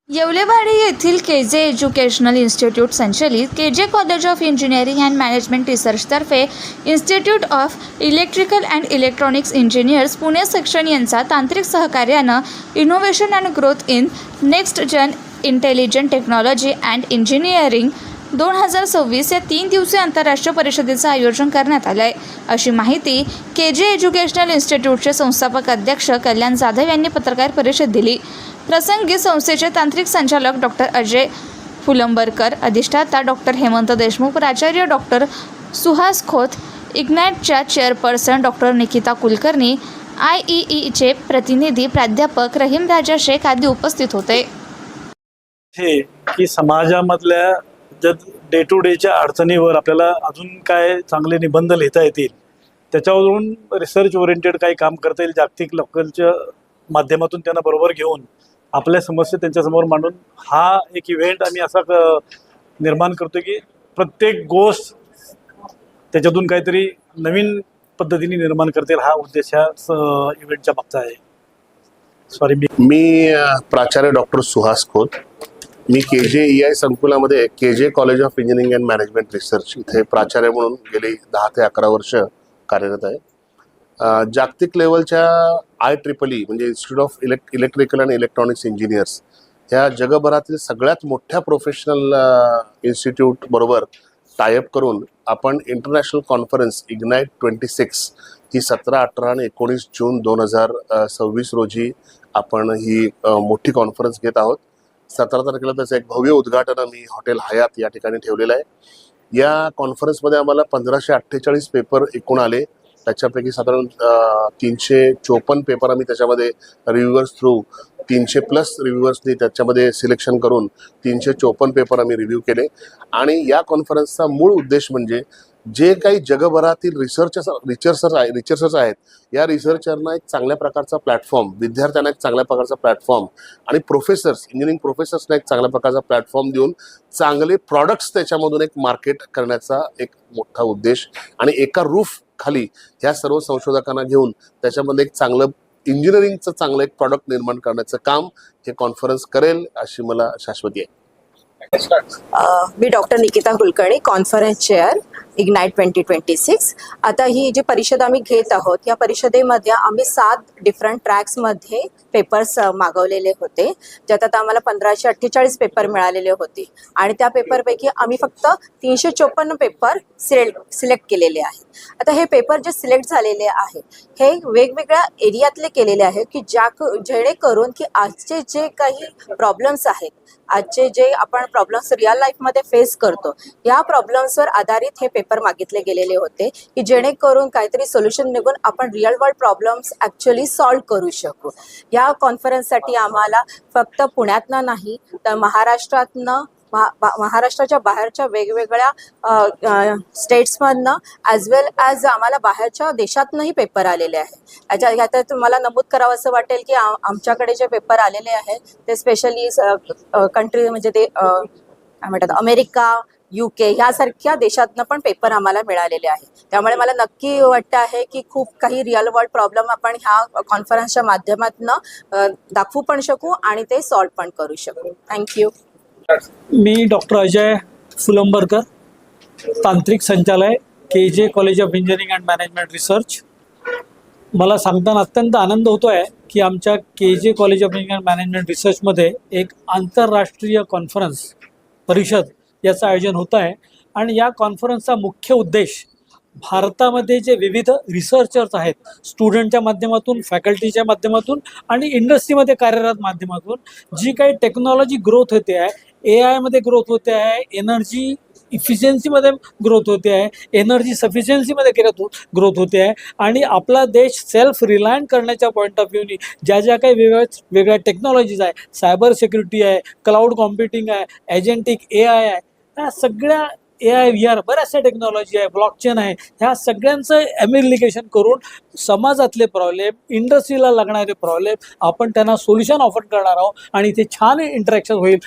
येवलेवाडी येथील KJ educational institute संचलित KJ college of engineering and management रिसर्चतर्फे institute of electrical and electronics engineers Pune section यांचा तांत्रिक सहकार्यानं innovation and growth in next gen intelligent technology and engineering 2026 या 3 दिवसीय आंतरराष्ट्रीय परिषदेचं आयोजन करण्यात आलं आहे, अशी माहिती केजे एज्युकेशनल इन्स्टिट्यूटचे संस्थापक अध्यक्ष कल्याण जाधव यांनी पत्रकार परिषद दिली. प्रसंगी संस्थेचे तांत्रिक संचालक डॉक्टर अजय फुलंबरकर, अधिष्ठाता डॉक्टर हेमंत देशमुख, प्राचार्य डॉक्टर सुहास खोत, इग्नाइटच्या चेअरपर्सन डॉक्टर निकिता कुलकर्णी, IEEचे प्रतिनिधी प्राध्यापक रहीम राजा शेख आदी उपस्थित होते. हे की समाजामधल्या डे टू डेच्या अडचणीवर आपल्याला अजून काय चांगले निबंध लिहिता येतील, त्याच्यावरून रिसर्च ओरिएंटेड काही काम करता येईल, जागतिक लोकलच्या माध्यमातून त्यांना बरोबर घेऊन आपल्या समस्या त्यांच्यासमोर मांडून हा एक इव्हेंट आम्ही असा निर्माण करतो की प्रत्येक गोष्ट त्याच्यातून काहीतरी नवीन पद्धतीने निर्माण करता येईल, हा उद्देश ह्या इव्हेंटच्या मागचा आहे. मी प्राचार्य डॉक्टर सुहास खोत. मी KJEI संकुलामध्ये KJ college of engineering and management research इथे प्राचार्य म्हणून गेली 10 ते 11 वर्ष कार्यरत आहे. जागतिक लेवलच्या IEEE म्हणजे institute of electrical and electronics engineers ह्या जगभरातील सगळ्यात मोठ्या प्रोफेशनल इन्स्टिट्यूट बरोबर टायअप करून आपण इंटरनॅशनल कॉन्फरन्स इग्नाइट 26 ही 17, 18 आणि 19 जून 2026 रोजी आपण ही मोठी कॉन्फरन्स घेत आहोत. 17 तारखेला त्याचं एक भव्य उद्घाटन आम्ही हॉटेल हयात या ठिकाणी ठेवलेलं आहे. या कॉन्फरन्समध्ये आम्हाला 1548 पेपर एकूण आले. त्याच्यापैकी साधारण 354 पेपर आम्ही त्याच्यामध्ये रिव्ह्यूअर्स थ्रू 300+ रिव्ह्यूअर्सनी त्याच्यामध्ये सिलेक्शन करून 354 पेपर आम्ही रिव्ह्यू केले. आणि या कॉन्फरन्सचा मूळ उद्देश म्हणजे जे काही जगभरातील रिसर्चर्स आहेत या रिसर्चरना एक चांगल्या प्रकारचा प्लॅटफॉर्म, विद्यार्थ्यांना एक चांगल्या प्रकारचा प्लॅटफॉर्म आणि इंजिनिअरिंग प्रोफेसर्सना एक चांगल्या प्रकारचा प्लॅटफॉर्म देऊन चांगले प्रॉडक्ट्स त्याच्यामधून एक मार्केट करण्याचा एक मोठा उद्देश आणि एका रूफ खाली ह्या सर्व संशोधकांना घेऊन त्याच्यामध्ये एक चांगलं इंजिनिअरिंगचं चांगलं एक प्रॉडक्ट निर्माण करण्याचं काम हे कॉन्फरन्स करेल अशी मला शाश्वती आहे. मी doctor Nikita Kulkarni, conference chair ignite 2026. आता ही जी परिषद आम्ही घेत आहोत या परिषदेमध्ये आम्ही 7 डिफरंट ट्रॅक्समध्ये पेपर्स मागवलेले होते, ज्यात आता आम्हाला 1548 पेपर मिळालेले होते आणि त्या पेपरपैकी आम्ही फक्त 354 पेपर सिलेक्ट केलेले आहेत. आता हे पेपर जे सिलेक्ट झालेले आहे हे वेगवेगळ्या एरियातले केलेले आहेत की जेणेकरून की आजचे जे काही प्रॉब्लेम्स आहेत, आजचे जे आपण प्रॉब्लेम्स रिअल लाईफमध्ये फेस करतो या प्रॉब्लेम्सवर आधारित हे पेपर मागितले गेलेले होते की जेणेकरून काहीतरी सोल्युशन निघून आपण real world problems actually solve करू शकू. या कॉन्फरन्ससाठी आम्हाला फक्त पुण्यातनं नाही तर महाराष्ट्राच्या बाहेरच्या वेगवेगळ्या स्टेट्समधनं ॲज वेल ॲज आम्हाला बाहेरच्या देशातनंही पेपर आलेले आहेत. यात तुम्हाला नमूद करावं असं वाटेल की आमच्याकडे जे पेपर आलेले आहेत ते स्पेशली कंट्री म्हणजे ते काय म्हणतात अमेरिका, UK ह्यासारख्या देशातनं पण पेपर आम्हाला मिळालेले आहे. त्यामुळे मला नक्की वाटतं आहे की खूप काही रिअल वर्ल्ड प्रॉब्लेम आपण ह्या कॉन्फरन्सच्या माध्यमातून दाखवू पण शकू आणि ते सॉल्व पण करू शकू. थँक्यू. मी डॉक्टर अजय फुलंबरकर, तांत्रिक संचालक KJ college of engineering and management research. मला सांगताना अत्यंत आनंद होतो आहे की आमच्या KJ college of engineering and management रिसर्चमध्ये एक आंतरराष्ट्रीय कॉन्फरन्स परिषद याचं आयोजन होतं आहे. आणि या कॉन्फरन्सचा मुख्य उद्देश भारतामध्ये जे विविध रिसर्चर्स आहेत, स्टुडंटच्या माध्यमातून, फॅकल्टीच्या माध्यमातून आणि इंडस्ट्रीमध्ये कार्यरत माध्यमातून जी काही टेक्नॉलॉजी ग्रोथ होते आहे, AI मध्ये ग्रोथ होते आहे, एनर्जी इफिशियन्सीमध्ये ग्रोथ होते आहे, एनर्जी सफिशियन्सीमध्ये ग्रोथ होते आहे आणि आपला देश सेल्फ रिलायंट करण्याच्या पॉईंट ऑफ व्ह्यूनी ज्या काही वेगवेगळ्या टेक्नॉलॉजीज आहे, सायबर सिक्युरिटी आहे, क्लाउड कॉम्प्युटिंग आहे, एजंटिक AI आहे, ह्या सगळ्या AI VR बऱ्याचशा टेक्नॉलॉजी आहे, ब्लॉकचेन आहे, ह्या सगळ्यांचं एम्प्लिकेशन करून समाजातले प्रॉब्लेम, इंडस्ट्रीला लागणारे प्रॉब्लेम आपण त्यांना सोल्युशन ऑफर करणार आहोत आणि ते छान इंटरॅक्शन होईल